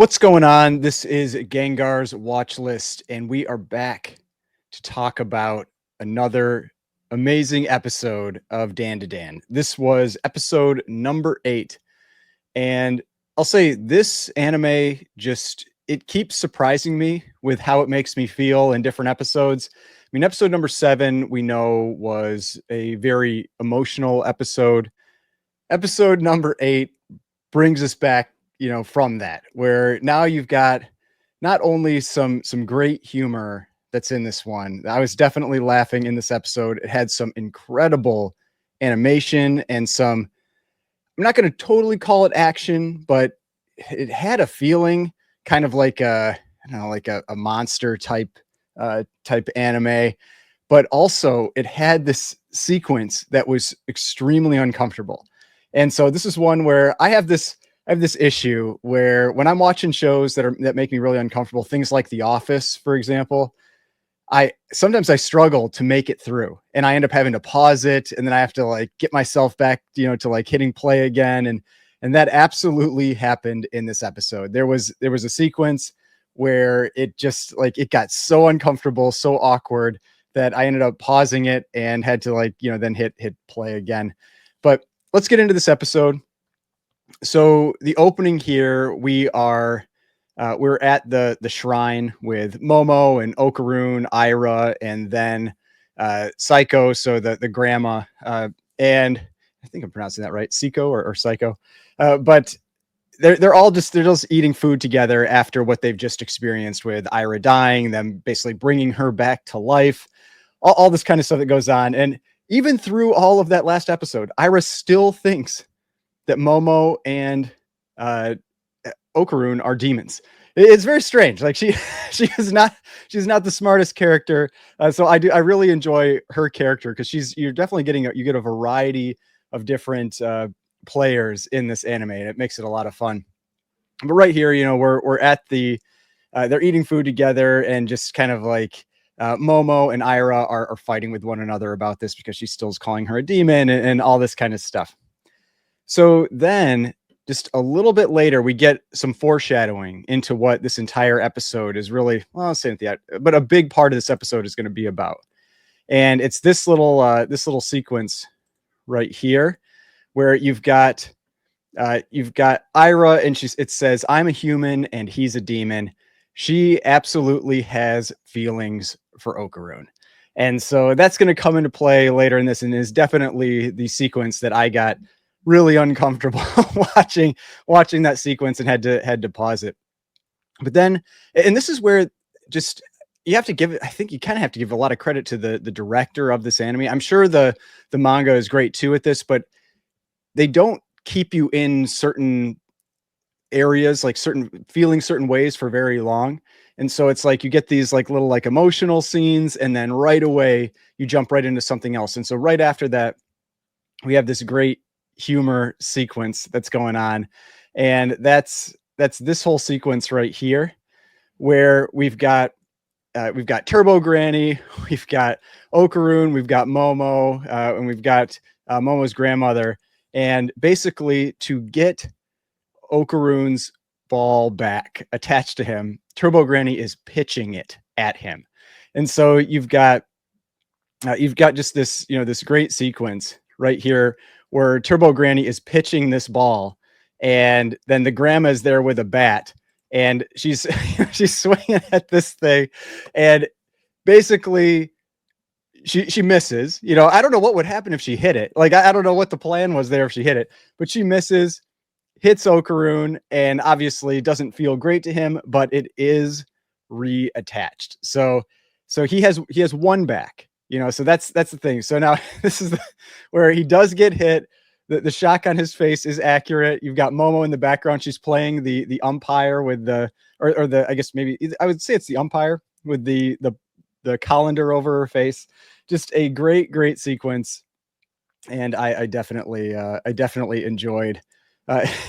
What's going on? This is Gengar's Watch List, and we are back to talk about another amazing episode of Dan to Dan. This was episode number 8, and I'll say this anime just it keeps surprising me with how it makes me feel in different episodes. I mean, episode number 7 we know was a very emotional episode. Episode number 8 brings us back, from that, where now you've got not only some great humor that's in this one. I was definitely laughing in this episode. It had some incredible animation and some, I'm not going to totally call it action, but it had a feeling kind of like I don't know, like a monster type anime, but also it had this sequence that was extremely uncomfortable. And so this is one where I have this issue where when I'm watching shows that make me really uncomfortable, things like The Office, for example, I sometimes I struggle to make it through and I end up having to pause it and then I have to like get myself back, to like hitting play again. And that absolutely happened in this episode. There was a sequence where it just like it got so uncomfortable, so awkward that I ended up pausing it and had to like, then hit play again. But let's get into this episode. So the opening here, we're at the shrine with Momo and Okaroon, Ira, and then Psycho, so the grandma, and I think I'm pronouncing that right, Seiko or Psycho, but they're just eating food together after what they've just experienced with Ira dying, them basically bringing her back to life, all this kind of stuff that goes on, and even through all of that last episode, Ira still thinks that Momo and uh, Okaroon are demons. It's very strange. Like she's not the smartest character. So I really enjoy her character because you're definitely you get a variety of different players in this anime, and it makes it a lot of fun. But right here, we're at they're eating food together, and just kind of like Momo and Ira are fighting with one another about this because she still is calling her a demon and all this kind of stuff. So then, just a little bit later, we get some foreshadowing into what this entire episode is really, well, I'll say it yet, but a big part of this episode is going to be about. And it's this little sequence right here where you've got Ira, and it says, "I'm a human and he's a demon." She absolutely has feelings for Okaroon. And so that's going to come into play later in this, and is definitely the sequence that I got really uncomfortable watching that sequence and had to pause it. But then, and this is where just you have to give I think you kind of have to give a lot of credit to the director of this anime. I'm sure the manga is great too at this, but they don't keep you in certain areas, like feeling certain ways for very long. And so it's like you get these like little like emotional scenes, and then right away you jump right into something else. And so right after that, we have this great humor sequence that's going on, and that's this whole sequence right here, where we've got Turbo Granny, we've got Okaroon, we've got Momo, and we've got Momo's grandmother, and basically to get Okaroon's ball back attached to him, Turbo Granny is pitching it at him, and so you've got just this great sequence right here where Turbo Granny is pitching this ball, and then the grandma is there with a bat, and she's she's swinging at this thing, and basically she misses. I don't know what would happen if she hit it. Like I don't know what the plan was there if she hit it, but she misses, hits Okaroon, and obviously doesn't feel great to him, but it is reattached. So he has one back, so that's the thing. So now this is where he does get hit. The shock on his face is accurate. You've got Momo in the background. She's playing the umpire with or the, I guess maybe I would say it's the umpire with the colander over her face. Just a great sequence. And I definitely enjoyed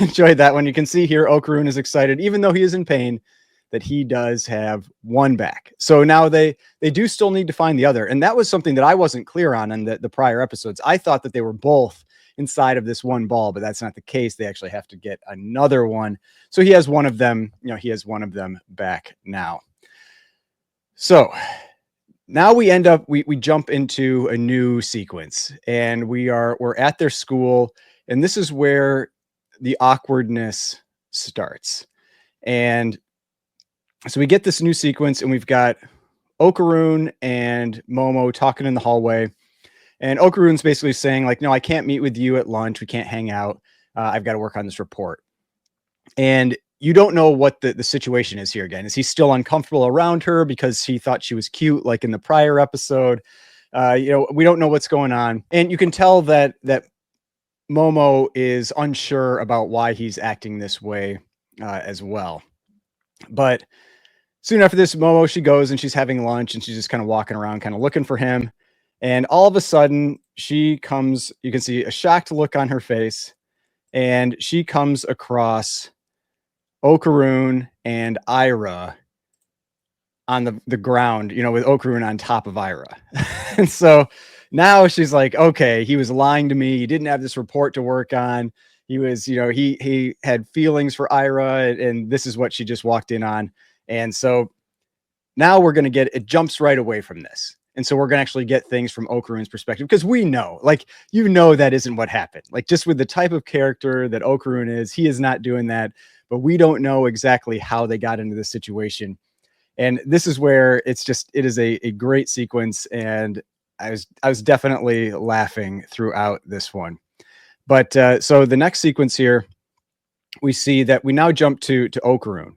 enjoyed that one. You can see here Okaroon is excited, even though he is in pain, that he does have one back. So now they do still need to find the other. And that was something that I wasn't clear on in the prior episodes. I thought that they were both inside of this one ball, but that's not the case. They actually have to get another one. So he has one of them, he has one of them back now. So now we jump into a new sequence, and we're at their school, and this is where the awkwardness starts. And so we get this new sequence, and we've got Okaroon and Momo talking in the hallway. And Okaroon's basically saying, like, no, I can't meet with you at lunch. We can't hang out. I've got to work on this report. And you don't know what the situation is here again. Is he still uncomfortable around her because he thought she was cute, like in the prior episode? We don't know what's going on. And you can tell that Momo is unsure about why he's acting this way as well. But soon after this, Momo, she goes and she's having lunch, and she's just kind of walking around, kind of looking for him. And all of a sudden, she comes, you can see a shocked look on her face, and she comes across Okaroon and Ira on the ground, with Okaroon on top of Ira. And so now she's like, okay, he was lying to me. He didn't have this report to work on. He was, he had feelings for Ira, and this is what she just walked in on. And so now we're going to it jumps right away from this. And so we're going to actually get things from Okaroon's perspective, because we know, that isn't what happened. Like, just with the type of character that Okaroon is, he is not doing that, but we don't know exactly how they got into this situation. And this is where it is a great sequence. And I was definitely laughing throughout this one. But so the next sequence here, we see that we now jump to Okaroon,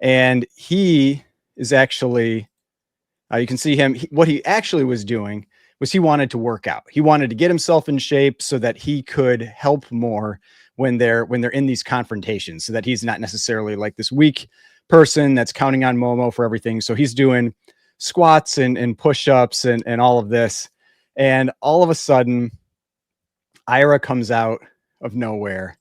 and he is actually, you can see him. What he actually was doing was he wanted to work out. He wanted to get himself in shape so that he could help more when they're in these confrontations, so that he's not necessarily like this weak person that's counting on Momo for everything. So he's doing squats and push-ups and all of this. And all of a sudden, Ira comes out of nowhere,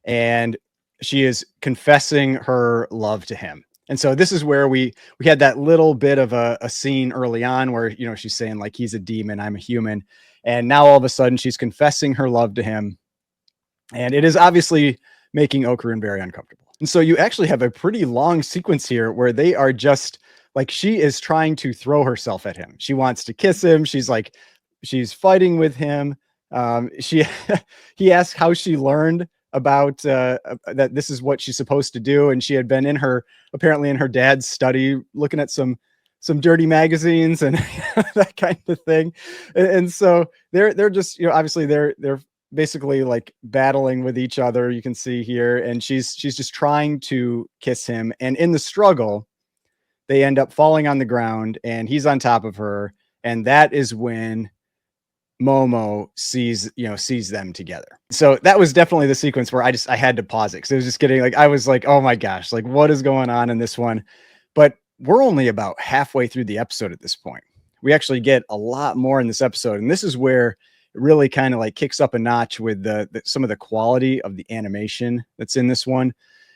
and she is confessing her love to him. And so this is where we had that little bit of a scene early on where, she's saying, like, he's a demon, I'm a human. And now all of a sudden she's confessing her love to him. And it is obviously making Okaroon very uncomfortable. And so you actually have a pretty long sequence here where they are just like, she is trying to throw herself at him. She wants to kiss him. She's fighting with him. He asked how she learned about that this is what she's supposed to do, and she had been apparently in her dad's study looking at some dirty magazines and that kind of thing. And so they're just, obviously they're basically like battling with each other, you can see here, and she's just trying to kiss him, and in the struggle they end up falling on the ground, and he's on top of her, and that is when Momo sees them together. So that was definitely the sequence where I had to pause it, because it was just getting I was like, oh my gosh, like, what is going on in this one? But we're only about halfway through the episode at this point. We actually get a lot more in this episode, and this is where it really kind of kicks up a notch with some of the quality of the animation that's in this one.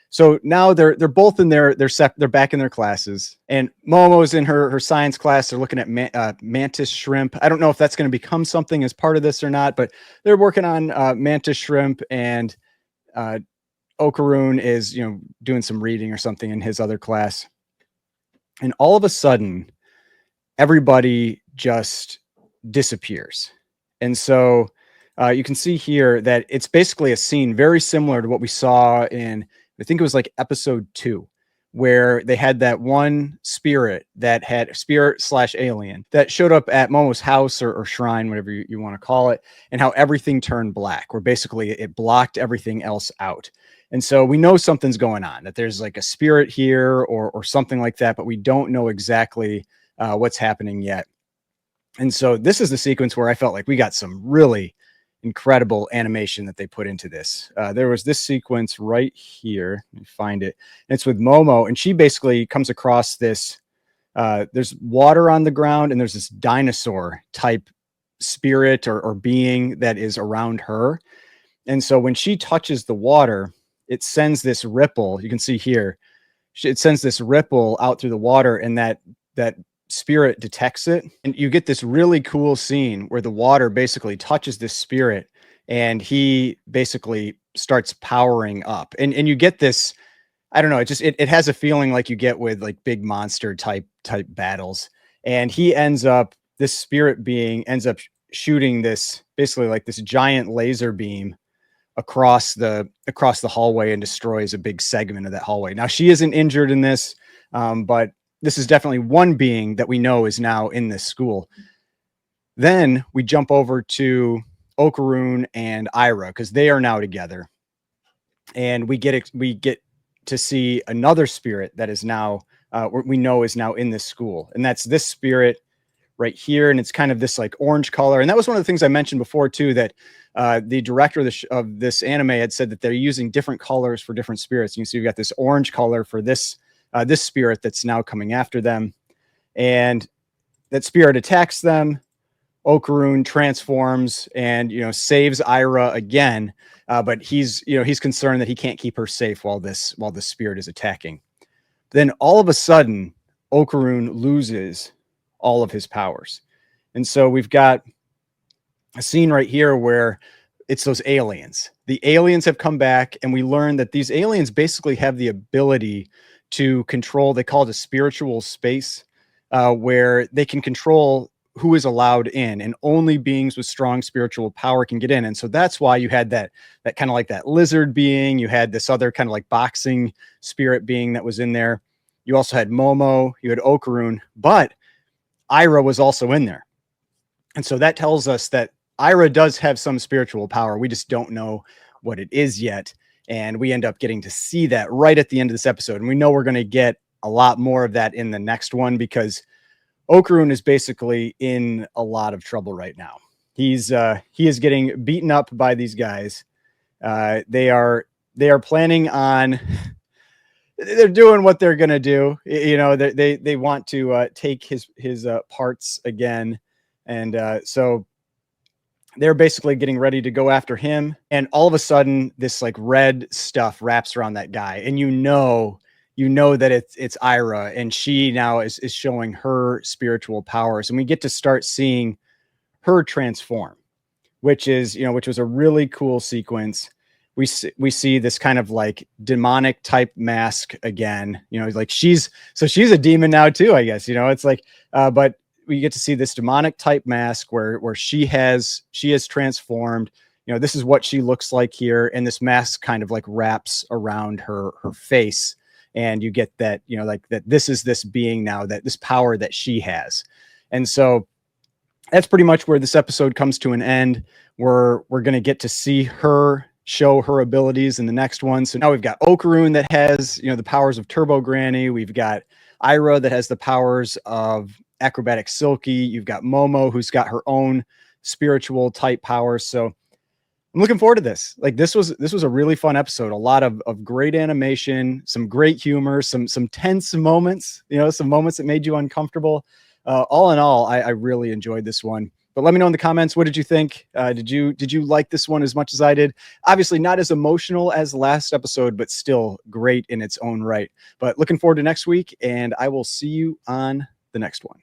So now they're both in they're back in their classes, and Momo's in her science class. They're looking at mantis shrimp. I don't know if that's going to become something as part of this or not, but they're working on mantis shrimp, and Okaroon is doing some reading or something in his other class, and all of a sudden everybody just disappears. And so you can see here that it's basically a scene very similar to what we saw in, I think it was episode 2, where they had that one spirit / alien that showed up at Momo's house or shrine, whatever you want to call it, and how everything turned black, where basically it blocked everything else out. And so we know something's going on, that there's a spirit here or something like that, but we don't know exactly what's happening yet. And so this is the sequence where I felt like we got some really incredible animation that they put into this. There was this sequence right here. Let me find it. And it's with Momo, and she basically comes across this. There's water on the ground, and there's this dinosaur type spirit or being that is around her. And so when she touches the water, it sends this ripple. You can see here. it sends this ripple out through the water, and that spirit detects it, and you get this really cool scene where the water basically touches this spirit, and he basically starts powering up, and you get this. I don't know. It has a feeling like you get with like big monster type battles, and this spirit being ends up shooting this basically like this giant laser beam across the hallway and destroys a big segment of that hallway. Now she isn't injured in this, but this is definitely one being that we know is now in this school. Then we jump over to Okaroon and Ira because they are now together, and we get to see another spirit that is now we know is now in this school, and that's this spirit right here, and it's kind of this like orange color. And that was one of the things I mentioned before too, that the director of this anime had said that they're using different colors for different spirits. You see, you've got this orange color for this spirit that's now coming after them, and that spirit attacks them. Okaroon transforms and saves Ira again, but he's concerned that he can't keep her safe while this spirit is attacking. Then all of a sudden, Okaroon loses all of his powers, and so we've got a scene right here where it's those aliens. The aliens have come back, and we learn that these aliens basically have the ability to control. They call it a spiritual space, where they can control who is allowed in, and only beings with strong spiritual power can get in. And so that's why you had that kind of like that lizard being. You had this other kind of like boxing spirit being that was in there. You also had Momo, you had Okaroon, but Ira was also in there. And so that tells us that Ira does have some spiritual power. We just don't know what it is yet. And we end up getting to see that right at the end of this episode. And we know we're going to get a lot more of that in the next one, because Okaroon is basically in a lot of trouble right now. He is getting beaten up by these guys. They are planning on they're doing what they're gonna do. They want to take his parts again, and so they're basically getting ready to go after him. And all of a sudden, this like red stuff wraps around that guy, and that it's Ira, and she now is showing her spiritual powers, and we get to start seeing her transform, which was a really cool sequence. We see this kind of like demonic type mask again, like she's a demon now too, I guess. It's like but we get to see this demonic type mask where she has transformed. This is what she looks like here, and this mask kind of like wraps around her face, and you get that, like that this is this being now, that this power that she has. And so that's pretty much where this episode comes to an end. We're going to get to see her show her abilities in the next one. So now we've got Okaroon that has, the powers of Turbo Granny. We've got Ira that has the powers of Acrobatic Silky. You've got Momo, who's got her own spiritual type powers. So I'm looking forward to this. Like this was a really fun episode. A lot of great animation, some great humor, some tense moments, some moments that made you uncomfortable. All in all, I really enjoyed this one. But let me know in the comments, what did you think? Did you like this one as much as I did? Obviously not as emotional as the last episode, but still great in its own right. But looking forward to next week, and I will see you on the next one.